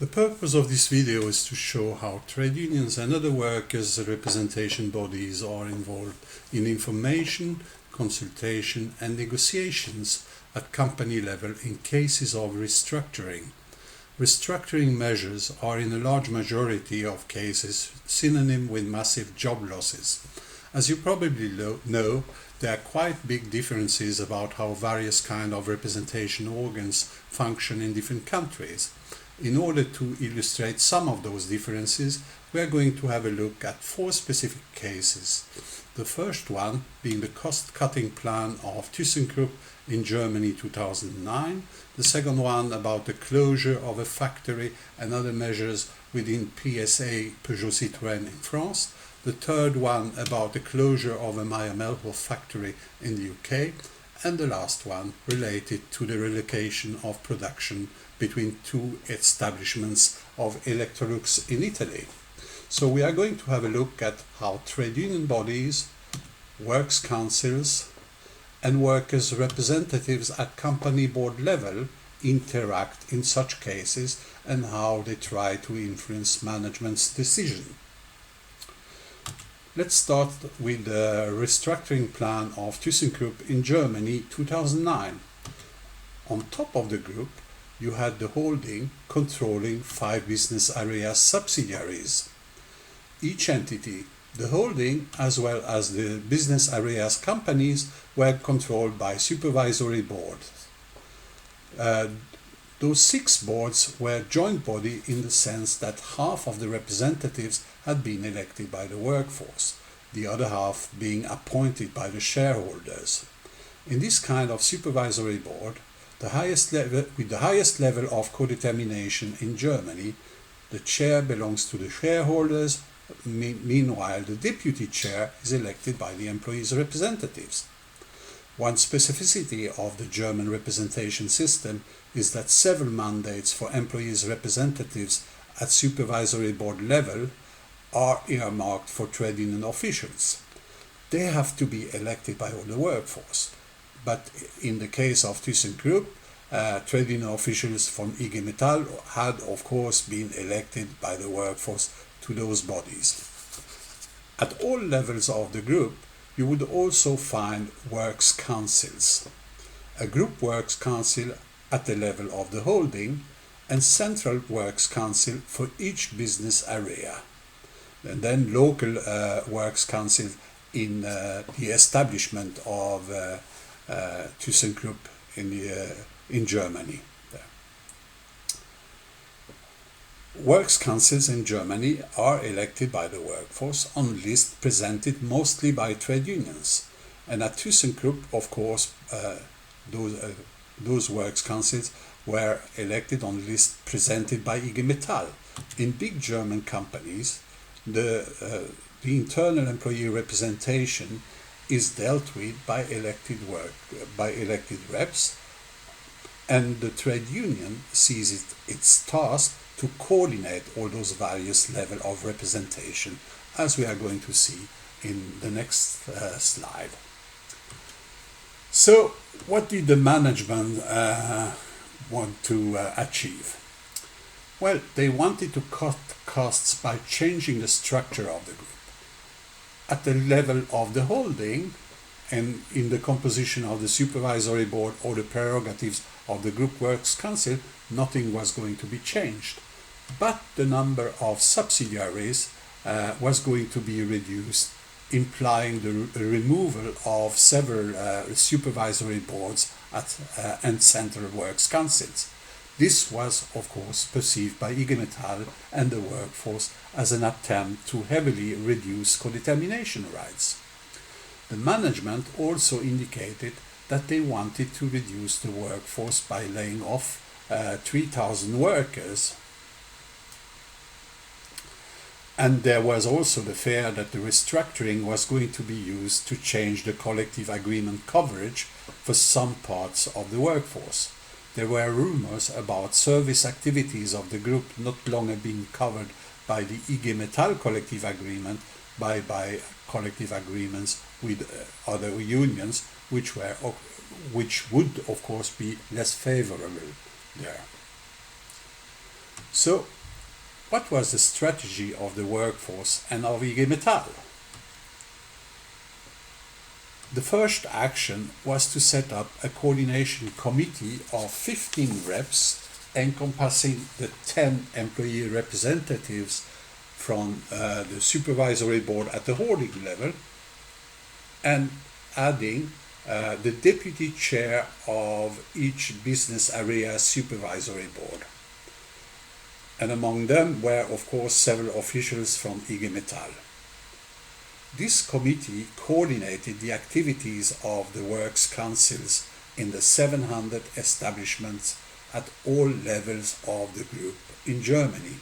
The purpose of this video is to show how trade unions and other workers' representation bodies are involved in information, consultation and negotiations at company level in cases of restructuring. Restructuring measures are in a large majority of cases synonym with massive job losses. As you probably know, there are quite big differences about how various kinds of representation organs function in different countries. In order to illustrate some of those differences, we are going to have a look at 4 specific cases. The first one being the cost-cutting plan of ThyssenKrupp in Germany 2009, the second one about the closure of a factory and other measures within PSA Peugeot Citroën in France, the third one about the closure of a Meyer-Melhof factory in the UK, and the last one related to the relocation of production between 2 establishments of Electrolux in Italy. So we are going to have a look at how trade union bodies, works councils and workers' representatives at company board level interact in such cases and how they try to influence management's decision. Let's start with the restructuring plan of ThyssenKrupp in Germany 2009. On top of the group, you had the holding controlling 5 business area subsidiaries. Each entity, the holding as well as the business areas companies, were controlled by supervisory boards. Those 6 boards were joint body in the sense that half of the representatives had been elected by the workforce, the other half being appointed by the shareholders. In this kind of supervisory board, with the highest level of co-determination in Germany, the chair belongs to the shareholders. Meanwhile, the deputy chair is elected by the employees' representatives. One specificity of the German representation system is that several mandates for employees' representatives at supervisory board level are earmarked for trade union officials. They have to be elected by all the workforce. But in the case of ThyssenKrupp, trade union officials from IG Metall had of course been elected by the workforce to those bodies. At all levels of the group, you would also find works councils. A group works council at the level of the holding and central works council for each business area. And then local works council in the establishment of ThyssenKrupp in Germany. Works councils in Germany are elected by the workforce on lists presented mostly by trade unions. And at ThyssenKrupp, of course, those works councils were elected on lists presented by IG Metall. In big German companies, the internal employee representation is dealt with by elected reps, and the trade union sees its task to coordinate all those various levels of representation, as we are going to see in the next slide. So, what did the management want to achieve? Well, they wanted to cut costs by changing the structure of the group. At the level of the holding and in the composition of the supervisory board or the prerogatives of the group works council, nothing was going to be changed. But the number of subsidiaries was going to be reduced, implying the removal of several supervisory boards and central works councils. This was, of course, perceived by IG Metall and the workforce as an attempt to heavily reduce co-determination rights. The management also indicated that they wanted to reduce the workforce by laying off 3,000 workers. And there was also the fear that the restructuring was going to be used to change the collective agreement coverage for some parts of the workforce. There were rumors about service activities of the group not longer being covered by the IG Metall collective agreement, by collective agreements with other unions, which would of course be less favorable there. So, what was the strategy of the workforce and of IG Metall? The first action was to set up a coordination committee of 15 reps encompassing the 10 employee representatives from the supervisory board at the holding level, and adding the deputy chair of each business area supervisory board. And among them were, of course, several officials from IG Metall. This committee coordinated the activities of the works councils in the 700 establishments at all levels of the group in Germany.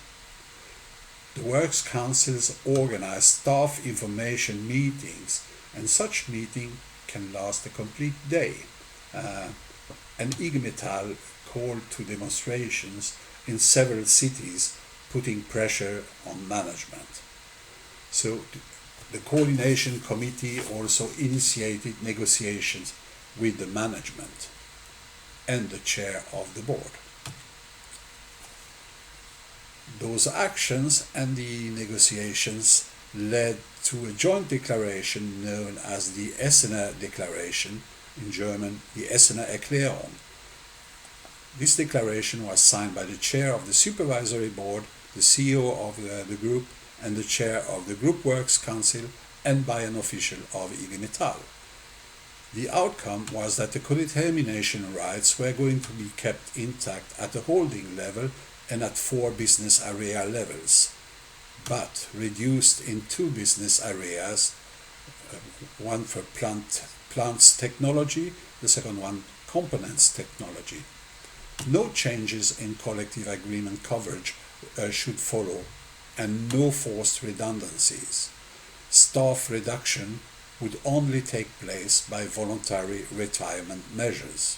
The works councils organize staff information meetings, and such meeting can last a complete day. And IG Metall called to demonstrations in several cities, putting pressure on management. So the coordination committee also initiated negotiations with the management and the chair of the board. Those actions and the negotiations led to a joint declaration known as the Essener Declaration, in German, the Essener Erklärung. This declaration was signed by the chair of the supervisory board, the CEO of the group, and the chair of the Group Works Council, and by an official of IG Metall. The outcome was that the co-determination rights were going to be kept intact at the holding level and at 4 business area levels, but reduced in 2 business areas, one for plants technology, the second one components technology. No changes in collective agreement coverage should follow, and no forced redundancies. Staff reduction would only take place by voluntary retirement measures.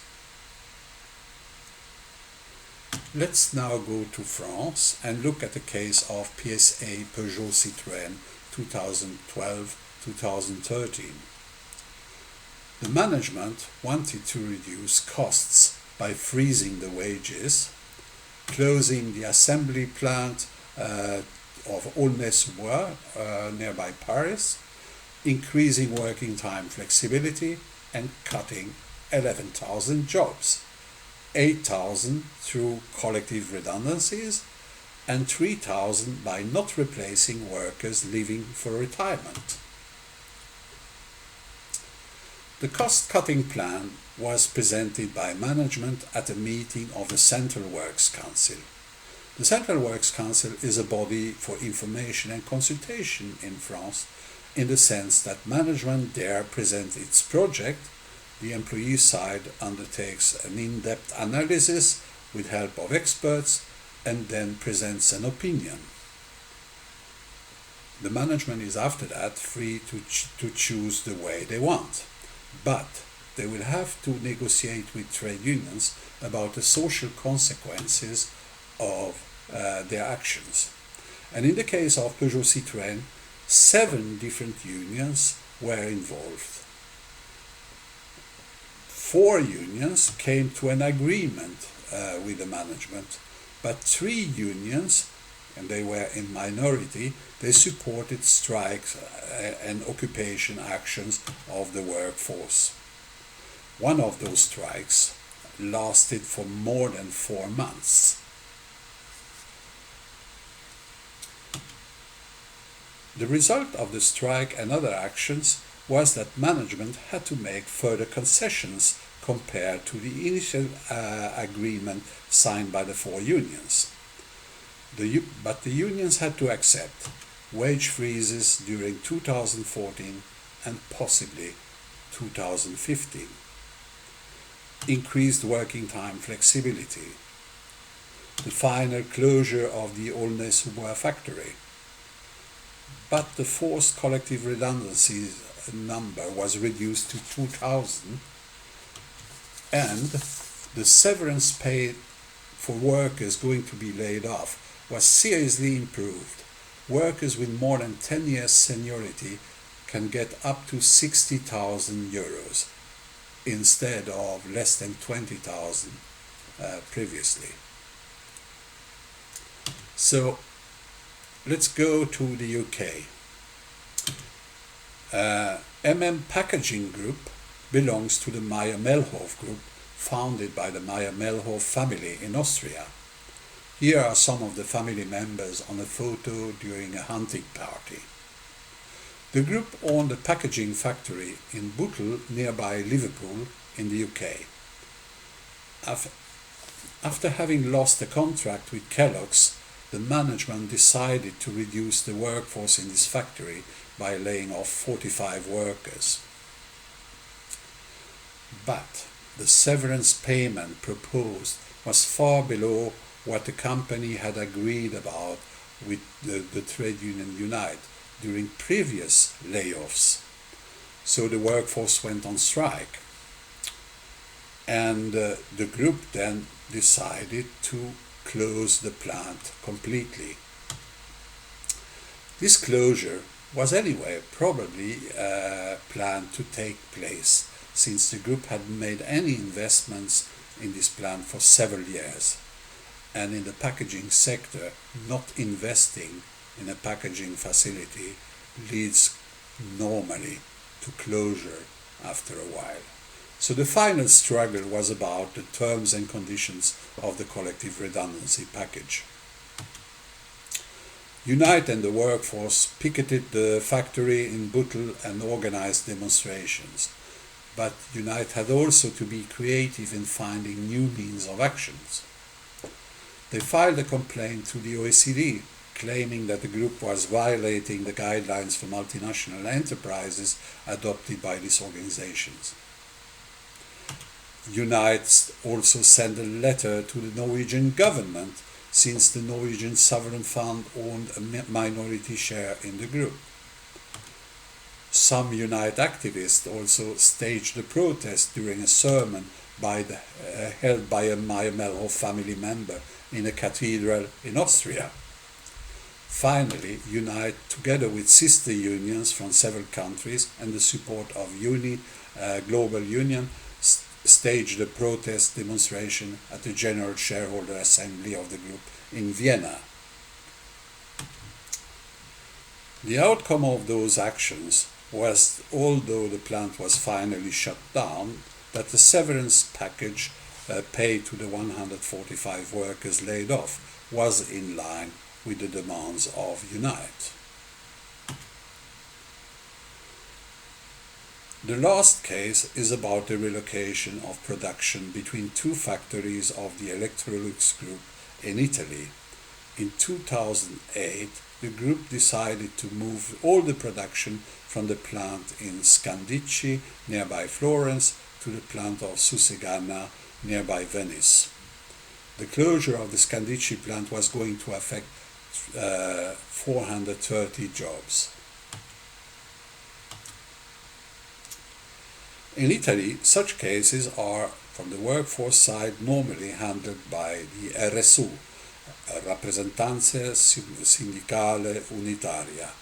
Let's now go to France and look at the case of PSA Peugeot Citroën 2012-2013. The management wanted to reduce costs by freezing the wages, closing the assembly plant of Aulnay-sous-Bois nearby Paris, increasing working time flexibility, and cutting 11,000 jobs, 8,000 through collective redundancies, and 3,000 by not replacing workers leaving for retirement. The cost-cutting plan was presented by management at a meeting of the Central Works Council. The Central Works Council is a body for information and consultation in France, in the sense that management there presents its project, the employee side undertakes an in-depth analysis with help of experts, and then presents an opinion. The management is after that free to choose the way they want, but they will have to negotiate with trade unions about the social consequences of their actions. And in the case of Peugeot Citroën, 7 different unions were involved. 4 unions came to an agreement with the management, but 3 unions, and they were in minority, they supported strikes and occupation actions of the workforce. One of those strikes lasted for more than 4 months. The result of the strike and other actions was that management had to make further concessions compared to the initial agreement signed by the 4 unions. But the unions had to accept wage freezes during 2014 and possibly 2015, increased working time flexibility, the final closure of the Aulnay-sous-Bois factory. But the forced collective redundancies number was reduced to 2,000, and the severance paid for workers going to be laid off was seriously improved. Workers with more than 10 years seniority can get up to 60,000 euros instead of less than 20,000 previously. So let's go to the UK. Packaging Group belongs to the Meyer-Melhof Group, founded by the Meyer-Melhof family in Austria. Here are some of the family members on a photo during a hunting party. The group owned a packaging factory in Bootle, nearby Liverpool, in the UK. After having lost a contract with Kellogg's, the management decided to reduce the workforce in this factory by laying off 45 workers. But the severance payment proposed was far below what the company had agreed about with the trade union Unite during previous layoffs. So the workforce went on strike. And the group then decided to close the plant completely. This closure was anyway probably planned to take place, since the group hadn't made any investments in this plant for several years. And in the packaging sector, not investing in a packaging facility leads normally to closure after a while. So the final struggle was about the terms and conditions of the collective redundancy package. Unite and the workforce picketed the factory in Bootle and organized demonstrations. But Unite had also to be creative in finding new means of actions. They filed a complaint to the OECD, claiming that the group was violating the guidelines for multinational enterprises adopted by these organizations. Unite also sent a letter to the Norwegian government, since the Norwegian Sovereign Fund owned a minority share in the group. Some Unite activists also staged a protest during a sermon held by a Meyer-Melhof family member in a cathedral in Austria. Finally, Unite, together with sister unions from several countries and the support of Global Union, staged a protest demonstration at the General Shareholder Assembly of the group in Vienna. The outcome of those actions was, although the plant was finally shut down, that the severance package paid to the 145 workers laid off was in line with the demands of Unite. The last case is about the relocation of production between two factories of the Electrolux Group in Italy. In 2008, the group decided to move all the production from the plant in Scandicci, nearby Florence, to the plant of Susegana, nearby Venice. The closure of the Scandicci plant was going to affect 430 jobs. In Italy, such cases are, from the workforce side, normally handled by the RSU, Rappresentanza Sindacale Unitaria.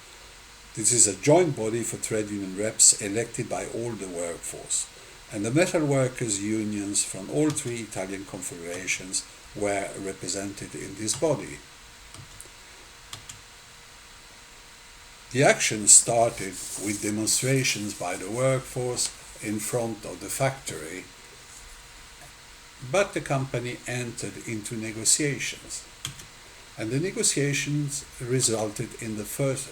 This is a joint body for trade union reps elected by all the workforce, and the metal workers' unions from all three Italian confederations were represented in this body. The action started with demonstrations by the workforce in front of the factory, but the company entered into negotiations, and the negotiations resulted in the first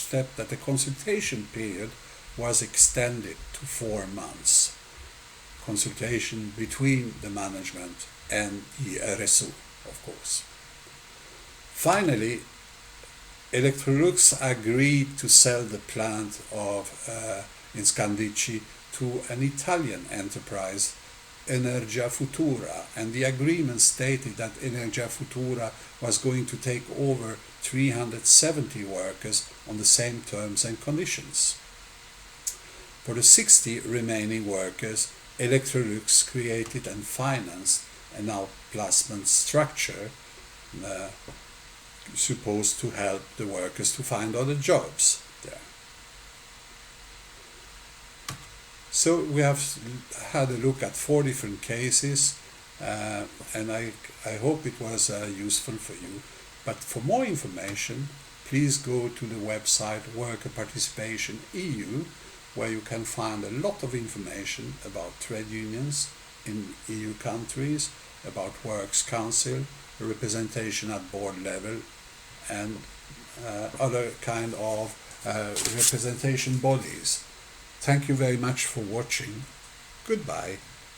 step that the consultation period was extended to 4 months. Consultation between the management and the RSU, of course. Finally, Electrolux agreed to sell the plant in Scandicci to an Italian enterprise, Energia Futura, and the agreement stated that Energia Futura was going to take over 370 workers on the same terms and conditions. For the 60 remaining workers, Electrolux created and financed an outplacement structure supposed to help the workers to find other jobs there. So we have had a look at 4 different cases, and I hope it was useful for you. But for more information, please go to the website Worker Participation EU, where you can find a lot of information about trade unions in EU countries, about Works Council, representation at board level, and other kind of representation bodies. Thank you very much for watching. Goodbye.